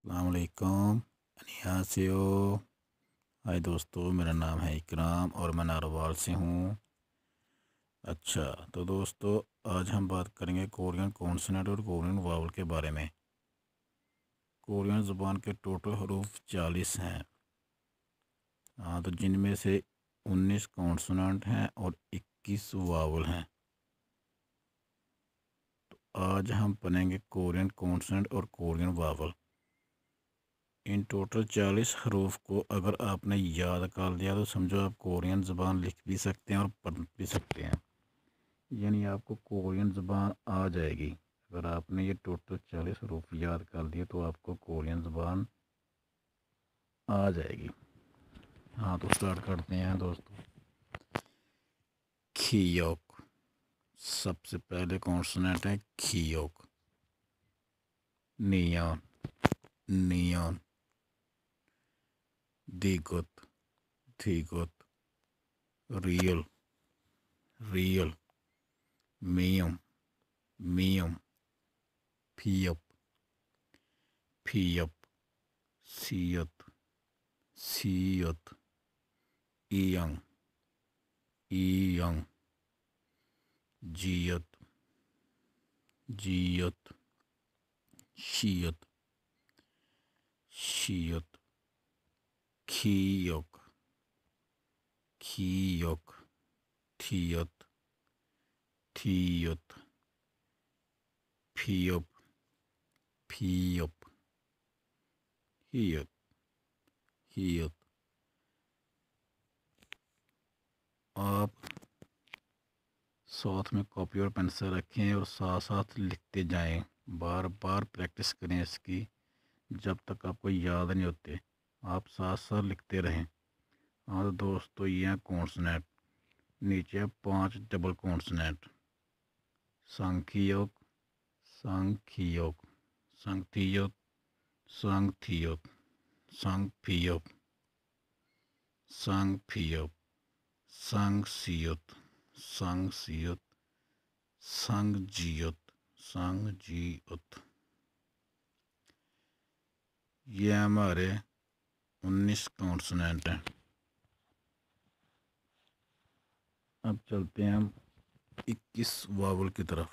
السلام علیکم، انہیاسیو۔ ہائے دوستو، میرا نام ہے اکرام اور میں ناروال سے ہوں۔ اچھا تو دوستو، آج ہم بات کریں گے کورین کونسنٹ اور کورین واول کے بارے میں۔ کورین زبان کے ٹوٹل حروف 40 ہیں، تو جن میں سے 19 کونسنٹ ہیں اور 21 واول ہیں۔ تو آج ہم پڑھیں گے کورین کونسنٹ اور کورین واول۔ ان ٹوٹل 40 حروف کو اگر آپ نے یاد کر لیا تو سمجھو آپ کورین زبان لکھ بھی سکتے ہیں اور پڑھ بھی سکتے ہیں، یعنی آپ کو کورین زبان آ جائے گی۔ اگر آپ نے یہ ٹوٹل 40 حروف یاد کر لیے تو آپ کو کورین زبان آ جائے گی۔ ہاں تو سٹارٹ کرتے ہیں دوستو۔ کھیوک، سب سے پہلے کونسنٹ ہے کھیوک۔ نیان، نیان۔ دیگت، دیگت۔ Rail, rail. میم، میم۔ پھیپ، پھیپ۔ سیت، سیت۔ اینگ، اینگ۔ جیت، جیت۔ شیت، شیت۔ کھیوک، کھیوک۔ تھیت، تھیت۔ پھیپ، پھیپ۔ ہیت، ہیت۔ آپ ساتھ میں کاپی اور پینسل رکھیں اور ساتھ ساتھ لکھتے جائیں، بار بار پریکٹس کریں اس کی جب تک آپ کو یاد نہیں ہوتے، آپ ساتھ ساتھ لکھتے رہیں۔ اور دوستو یہ ہیں کونسنٹ، نیچے 5 ڈبل کونسنٹ۔ سانکھیوک، سانکھیوک۔ سانگتھیوک، سانگتھیوک۔ سانگپھیوک، سانگپھیوک۔ سانگسیوت، سانگسیوت۔ سانگجیوت، سانگجیوت۔ یہ ہمارے 19 کونسنٹ ہیں۔ اب چلتے ہیں ہم 21 واول کی طرف۔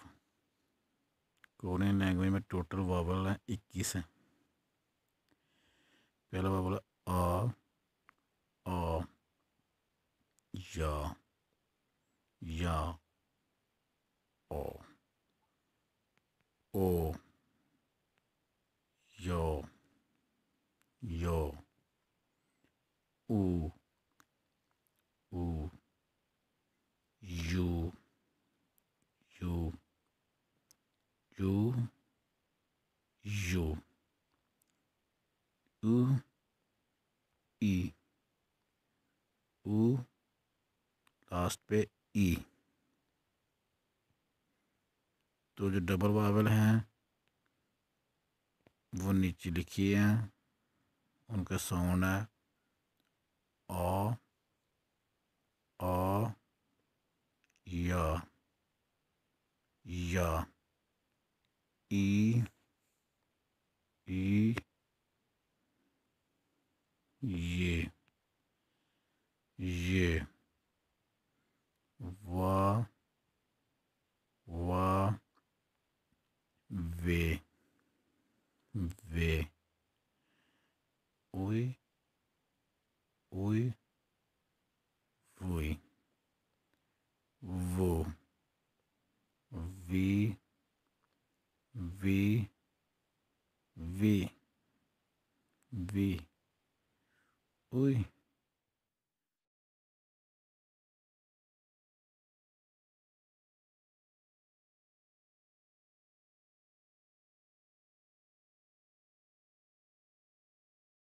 کورین لینگویج میں ٹوٹل واول ہیں 21 ہیں۔ پہلا واول ہے آ، آ۔ یا، یا۔ او، او۔ یو، یو۔ او، او۔ یو، یو۔ یو، یو۔ او، ای۔ او، لاسٹ پہ ای۔ تو جو ڈبل واول ہیں وہ نیچے لکھیے ہیں، ان کا ساؤنڈ ہے آ، آ، یا، یا۔ ای، ای۔ یہ، یہ۔ وا، وا۔ وے، وے۔ اوئی، اوئی۔ ووئی۔ وہ، وی، وی۔ وی، وی۔ اوئی،